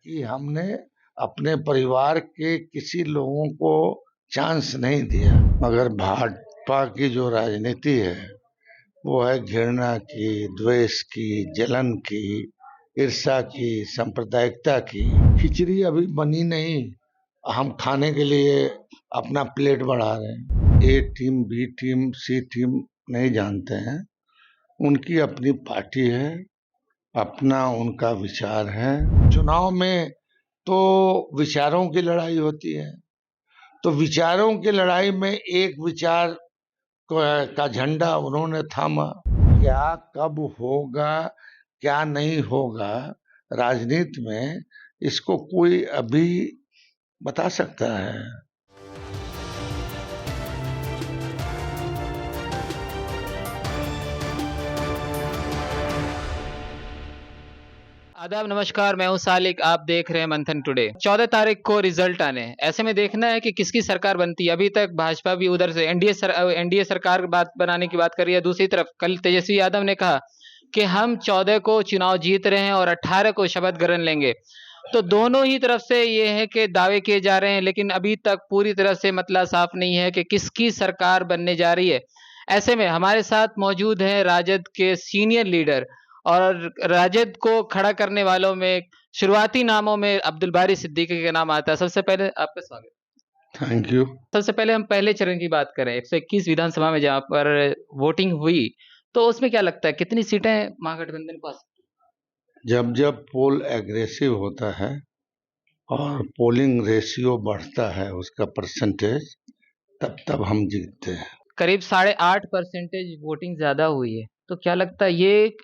कि हमने अपने परिवार के किसी लोगों को चांस नहीं दिया, मगर भाजपा की जो राजनीति है वो है घृणा की, द्वेष की, जलन की, ईर्ष्या की, सांप्रदायिकता की। खिचड़ी अभी बनी नहीं, हम खाने के लिए अपना प्लेट बढ़ा रहे हैं। ए टीम, बी टीम, सी टीम नहीं जानते हैं। उनकी अपनी पार्टी है, अपना उनका विचार है। चुनाव में तो विचारों की लड़ाई होती है, तो विचारों की लड़ाई में एक विचार का झंडा उन्होंने थामा। क्या कब होगा, क्या नहीं होगा राजनीति में, इसको कोई अभी बता सकता है? आदाब, नमस्कार। मैं हूं सालिक। आप देख रहे हैं मंथन टुडे। 14 तारीख को रिजल्ट आने हैं। ऐसे में देखना है कि किसकी सरकार बनती है। अभी तक भाजपा भी उधर से एनडीए सरकार बनाने की बात कर रही है। दूसरी तरफ कल तेजस्वी यादव ने कहा कि हम 14 को चुनाव जीत रहे हैं और 18 को शपथ ग्रहण लेंगे। तो दोनों ही तरफ से ये है कि दावे किए जा रहे हैं, लेकिन अभी तक पूरी तरह से मतलब साफ नहीं है कि किसकी सरकार बनने जा रही है। ऐसे में हमारे साथ मौजूद हैं राजद के सीनियर लीडर, और राजद को खड़ा करने वालों में शुरुआती नामों में अब्दुल बारी सिद्दीकी का नाम आता है। सबसे पहले आपका स्वागत। Thank you. सबसे पहले हम पहले चरण की बात करें, 121 विधानसभा में जहां पर वोटिंग हुई, तो उसमें क्या लगता है कितनी सीटें महागठबंधन को आ सकती जब जब पोल एग्रेसिव होता है और पोलिंग रेशियो बढ़ता है, उसका परसेंटेज, तब तब हम जीतते हैं। करीब 8.5% वोटिंग ज्यादा हुई है, तो क्या लगता है ये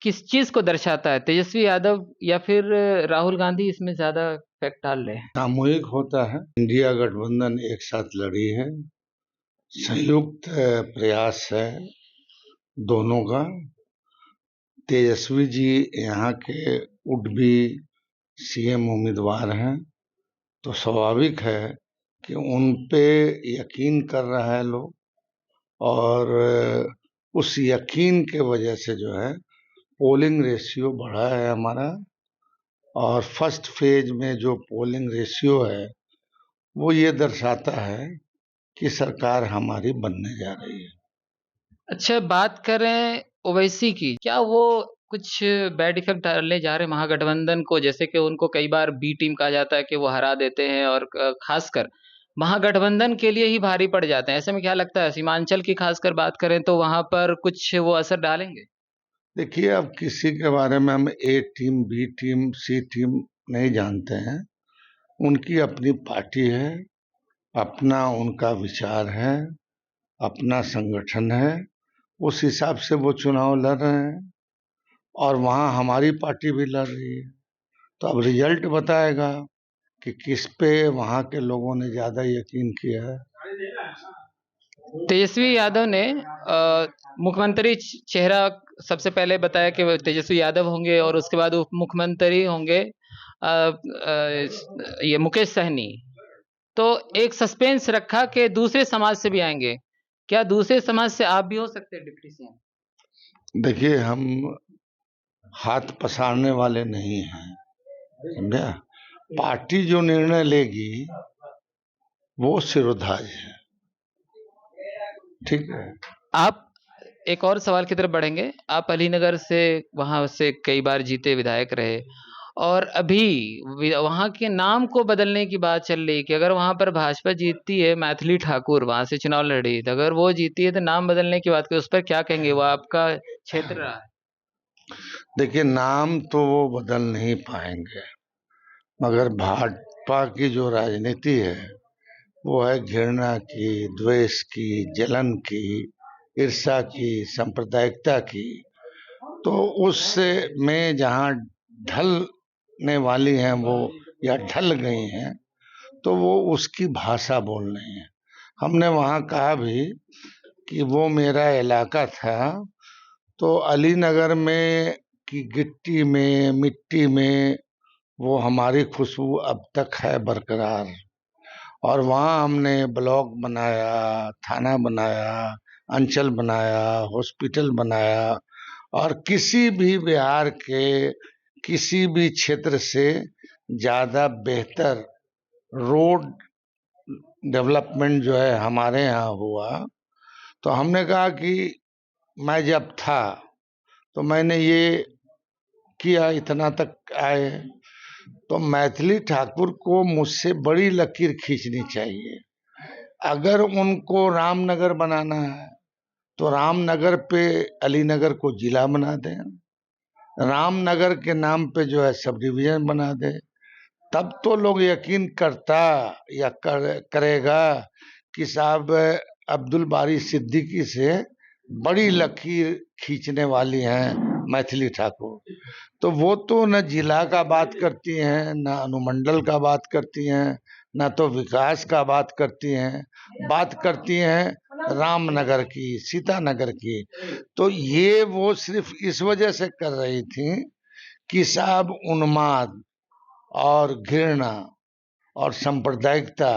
किस चीज को दर्शाता है? तेजस्वी यादव या फिर राहुल गांधी इसमें ज्यादा इफेक्ट डाल रहे हैं? सामूहिक होता है। इंडिया गठबंधन एक साथ लड़ी है, संयुक्त प्रयास है दोनों का। तेजस्वी जी यहाँ के वुड बी सीएम उम्मीदवार हैं, तो स्वाभाविक है कि उन पे यकीन कर रहा है लोग, और उस यकीन के वजह से जो है पोलिंग रेशियो बढ़ा है हमारा। और फर्स्ट फेज में जो पोलिंग रेशियो है वो ये दर्शाता है कि सरकार हमारी बनने जा रही है। अच्छा, बात करें ओवैसी की, क्या वो कुछ बैड इफेक्ट डालने जा रहे हैं महागठबंधन को? जैसे कि उनको कई बार बी टीम कहा जाता है कि वो हरा देते हैं, और खासकर महागठबंधन के लिए ही भारी पड़ जाते हैं। ऐसे में क्या लगता है सीमांचल की खासकर बात करें तो वहां पर कुछ वो असर डालेंगे? देखिए, अब किसी के बारे में हम ए टीम, बी टीम, सी टीम नहीं जानते हैं। उनकी अपनी पार्टी है, अपना उनका विचार है, अपना संगठन है। उस हिसाब से वो चुनाव लड़ रहे हैं, और वहाँ हमारी पार्टी भी लड़ रही है। तो अब रिजल्ट बताएगा कि किस पे वहाँ के लोगों ने ज्यादा यकीन किया है। तेजस्वी यादव ने मुख्यमंत्री चेहरा सबसे पहले बताया कि वो तेजस्वी यादव होंगे, और उसके बाद उप मुख्यमंत्री होंगे ये मुकेश सहनी। तो एक सस्पेंस रखा कि दूसरे समाज से भी आएंगे। क्या दूसरे समाज से आप भी हो सकते हैं डिप्टी सीएम? देखिए, हम हाथ पसारने वाले नहीं हैं, समझा। पार्टी जो निर्णय लेगी वो सिरोधार्य है, ठीक है। आप एक और सवाल की तरफ बढ़ेंगे। आप अलीनगर से, वहां से कई बार जीते विधायक रहे, और अभी वहां के नाम को बदलने की बात चल रही कि अगर वहां पर भाजपा जीतती है, मैथिली ठाकुर वहां से चुनाव लड़ रही है, तो अगर वो जीती है तो नाम बदलने की बात करें, उस पर क्या कहेंगे? वो आपका क्षेत्र रहा है। देखिए, नाम तो वो बदल नहीं पाएंगे, मगर भाजपा की जो राजनीति है वो है घृणा की, द्वेष की, जलन की, ईर्ष्या की, सांप्रदायिकता की। तो उससे में जहाँ ढलने वाली हैं वो, या ढल गई हैं, तो वो उसकी भाषा बोल रही हैं। हमने वहाँ कहा भी कि वो मेरा इलाका था, तो अलीनगर में की गिट्टी में, मिट्टी में वो हमारी खुशबू अब तक है बरकरार। और वहाँ हमने ब्लॉक बनाया, थाना बनाया, अंचल बनाया, हॉस्पिटल बनाया, और किसी भी बिहार के किसी भी क्षेत्र से ज़्यादा बेहतर रोड डेवलपमेंट जो है हमारे यहाँ हुआ, तो हमने कहा कि मैं जब था तो मैंने ये किया, इतना तक आए, तो मैथिली ठाकुर को मुझसे बड़ी लकीर खींचनी चाहिए। अगर उनको रामनगर बनाना है तो रामनगर पे अलीनगर को जिला बना दें, रामनगर के नाम पे जो है सब डिवीजन बना दे। तब तो लोग यकीन करता या करेगा कि साहब अब्दुल बारी सिद्दीकी से बड़ी लकीर खींचने वाली हैं मैथिली ठाकुर। तो वो तो न जिला का बात करती हैं, न अनुमंडल का बात करती हैं, न तो विकास का बात करती हैं रामनगर की, सीतानगर की। तो ये वो सिर्फ इस वजह से कर रही थी कि साहब उन्माद और घृणा और सांप्रदायिकता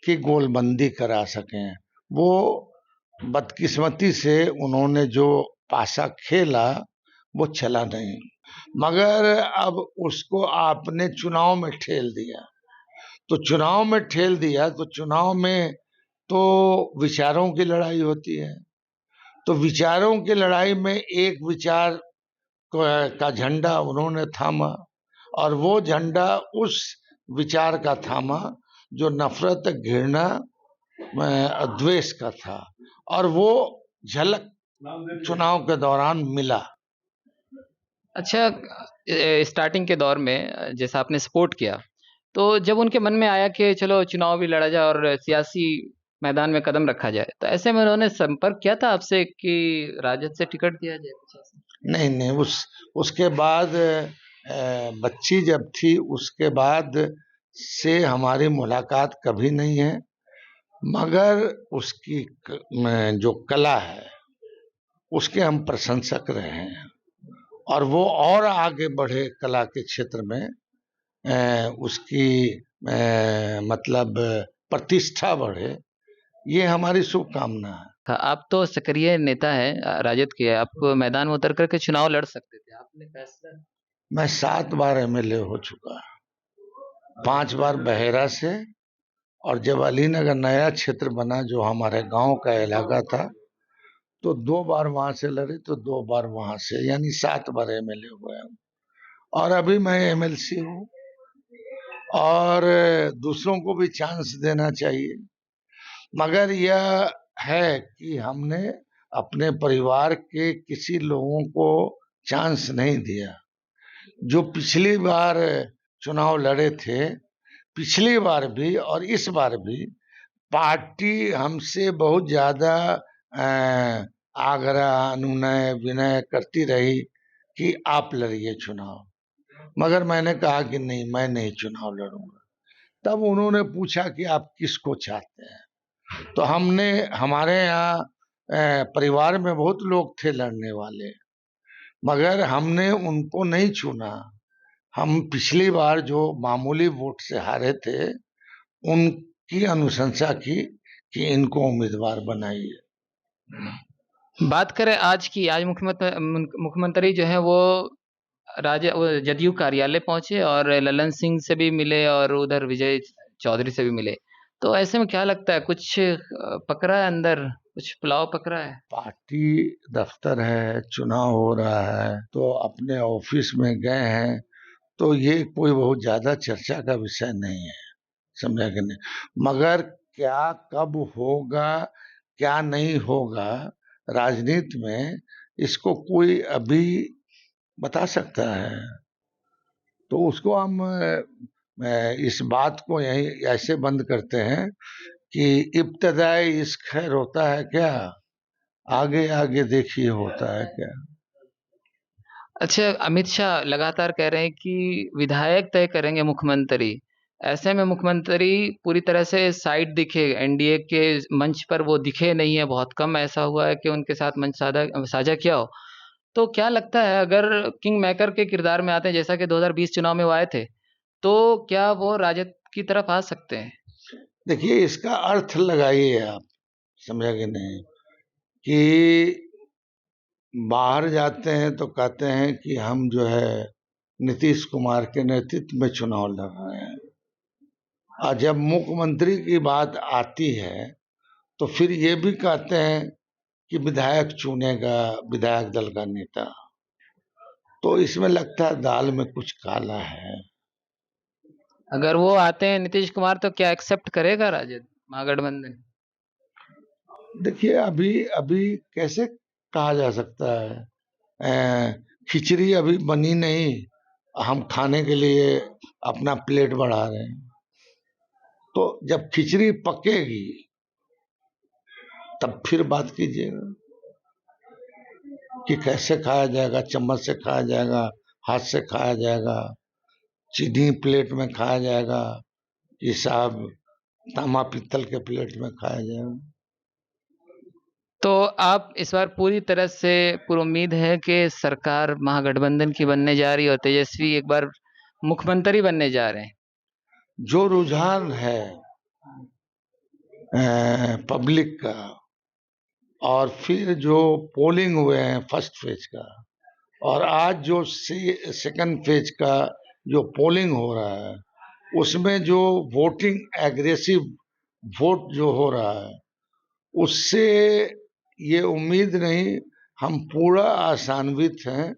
की गोलबंदी करा सकें। वो बदकिस्मती से उन्होंने जो पासा खेला वो चला नहीं, मगर अब उसको आपने चुनाव में ठेल दिया। तो चुनाव में तो विचारों की लड़ाई होती है। तो विचारों की लड़ाई में एक विचार का झंडा उन्होंने थामा, और वो झंडा उस विचार का थामा जो नफरत, घृणा, द्वेष का था, और वो झलक चुनाव के दौरान मिला। अच्छा, स्टार्टिंग के दौर में जैसा आपने सपोर्ट किया, तो जब उनके मन में आया कि चलो चुनाव भी लड़ा जाए और सियासी मैदान में कदम रखा जाए, तो ऐसे में उन्होंने संपर्क किया था आपसे कि राजद से टिकट दिया जाए कुछ ऐसा? नहीं, उसके बाद बच्ची जब थी उसके बाद से हमारी मुलाकात कभी नहीं है, मगर उसकी जो कला है उसके हम प्रशंसक रहे हैं, और वो और आगे बढ़े कला के क्षेत्र में, उसकी मतलब प्रतिष्ठा बढ़े, ये हमारी शुभकामना है। हाँ, आप तो सक्रिय नेता हैं, राजद के, आप मैदान में उतर करके चुनाव लड़ सकते थे, आपने फैसला। मैं 7 बार एमएलए हो चुका, 5 बार बहेरा से, और जब अलीनगर नया क्षेत्र बना जो हमारे गांव का इलाका था, तो 2 बार वहां से लड़े, तो 2 बार वहां से, यानी 7 बार एमएलए हुए हम। और अभी मैं एमएलसी हूँ, और दूसरों को भी चांस देना चाहिए। मगर यह है कि हमने अपने परिवार के किसी लोगों को चांस नहीं दिया। जो पिछली बार चुनाव लड़े थे, पिछली बार भी और इस बार भी, पार्टी हमसे बहुत ज्यादा आग्रह, अनुनय, विनय करती रही कि आप लड़िए चुनाव, मगर मैंने कहा कि नहीं, मैं नहीं चुनाव लड़ूंगा। तब उन्होंने पूछा कि आप किसको चाहते हैं, तो हमने, हमारे यहाँ परिवार में बहुत लोग थे लड़ने वाले, मगर हमने उनको नहीं चुना। हम पिछली बार जो मामूली वोट से हारे थे उनकी अनुशंसा की कि इनको उम्मीदवार बनाइए। बात करें आज की, आज मुख्यमंत्री जो है वो वो जदयू कार्यालय पहुंचे और ललन सिंह से भी मिले और उधर विजय चौधरी से भी मिले, तो ऐसे में क्या लगता है, कुछ पकड़ा है अंदर, कुछ पुलाव पकड़ा है? पार्टी दफ्तर है, चुनाव हो रहा है, तो अपने ऑफिस में गए हैं, तो ये कोई बहुत ज्यादा चर्चा का विषय नहीं है, समझा कि नहीं। मगर क्या कब होगा, क्या नहीं होगा राजनीति में, इसको कोई अभी बता सकता है? तो उसको हम इस बात को यही ऐसे बंद करते हैं कि इब्तदाई इश्क खैर होता है क्या, आगे आगे देखिए होता है क्या। अच्छा, अमित शाह लगातार कह रहे हैं कि विधायक तय करेंगे मुख्यमंत्री। ऐसे में मुख्यमंत्री पूरी तरह से साइड दिखे, एनडीए के मंच पर वो दिखे नहीं है, बहुत कम ऐसा हुआ है कि उनके साथ मंच साझा किया हो। तो क्या लगता है, अगर किंग मेकर के किरदार में आते हैं जैसा कि 2020 चुनाव में वो आए थे, तो क्या वो राजद की तरफ आ सकते हैं? देखिए, इसका अर्थ लगाइए आप, समझा कि नहीं, कि बाहर जाते हैं तो कहते हैं कि हम जो है नीतीश कुमार के नेतृत्व में चुनाव लड़ रहे हैं। और जब मुख्यमंत्री की बात आती है तो फिर ये भी कहते हैं कि विधायक चुनेगा विधायक दल का नेता। तो इसमें लगता है दाल में कुछ काला है। अगर वो आते हैं नीतीश कुमार तो क्या एक्सेप्ट करेगा राजद महागठबंधन? देखिए, अभी अभी कैसे कहा जा सकता है? खिचड़ी अभी बनी नहीं, हम खाने के लिए अपना प्लेट बढ़ा रहे हैं। तो जब खिचड़ी पकेगी तब फिर बात कीजिएगा कि कैसे खाया जाएगा, चम्मच से खाया जाएगा, हाथ से खाया जाएगा, चीनी प्लेट में खाया जाएगा कि साहब तांबा पीतल के प्लेट में खाया जाएगा। तो आप इस बार पूरी तरह से पूरी उम्मीद है कि सरकार महागठबंधन की बनने जा रही है और तेजस्वी एक बार मुख्यमंत्री बनने जा रहे हैं? जो रुझान है पब्लिक का, और फिर जो पोलिंग हुए हैं फर्स्ट फेज का, और आज जो सेकंड फेज का जो पोलिंग हो रहा है, उसमें जो वोटिंग एग्रेसिव वोट जो हो रहा है, उससे ये उम्मीद नहीं, हम पूरा आशान्वित हैं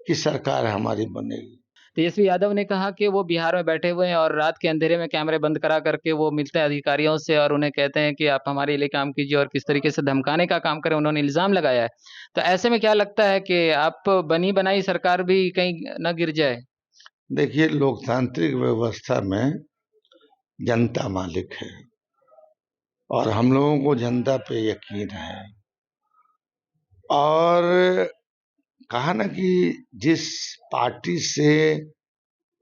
कि सरकार हमारी बनेगी। तेजस्वी यादव ने कहा कि वो बिहार में बैठे हुए हैं और रात के अंधेरे में कैमरे बंद करा करके वो मिलते हैं अधिकारियों से और उन्हें कहते हैं कि आप हमारे लिए काम कीजिए और किस तरीके से धमकाने का काम करें, उन्होंने इल्जाम लगाया है। तो ऐसे में क्या लगता है कि आप बनी बनाई सरकार भी कहीं न गिर जाए? देखिए, लोकतांत्रिक व्यवस्था में जनता मालिक है और हम लोगों को जनता पे यकीन है। और कहा ना कि जिस पार्टी से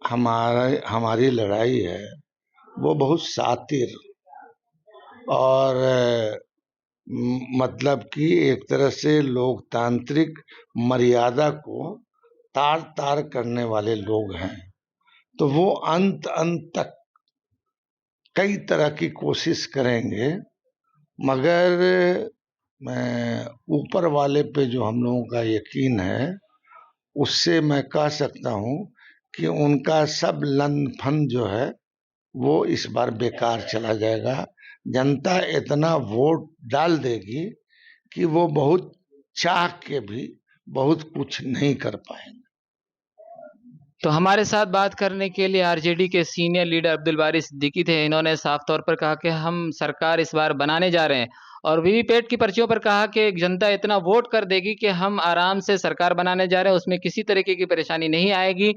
हमारी लड़ाई है वो बहुत शातिर और मतलब कि एक तरह से लोकतांत्रिक मर्यादा को तार तार करने वाले लोग हैं। तो वो अंत अंत तक कई तरह की कोशिश करेंगे, मगर मैं ऊपर वाले पे जो हम लोगों का यकीन है, उससे मैं कह सकता हूं कि उनका सब लन फन जो है वो इस बार बेकार चला जाएगा। जनता इतना वोट डाल देगी कि वो बहुत चाह के भी बहुत कुछ नहीं कर पाएंगे। तो हमारे साथ बात करने के लिए आरजेडी के सीनियर लीडर अब्दुल बारी सिद्दीकी थे। इन्होंने साफ तौर पर कहा कि हम सरकार इस बार बनाने जा रहे हैं और वीवीपैट की पर्चियों पर कहा कि जनता इतना वोट कर देगी कि हम आराम से सरकार बनाने जा रहे हैं, उसमें किसी तरीके की परेशानी नहीं आएगी।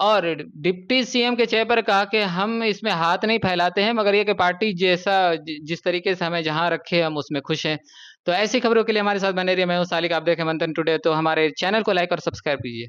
और डिप्टी सीएम के चेहरे पर कहा कि हम इसमें हाथ नहीं फैलाते हैं, मगर ये कि पार्टी जैसा जिस तरीके से हमें जहां रखे हम उसमें खुश हैं। तो ऐसी खबरों के लिए हमारे साथ बने रहिए। मैं हूं सालिक, आप देखें मंथन टुडे। तो हमारे चैनल को लाइक और सब्सक्राइब कीजिए।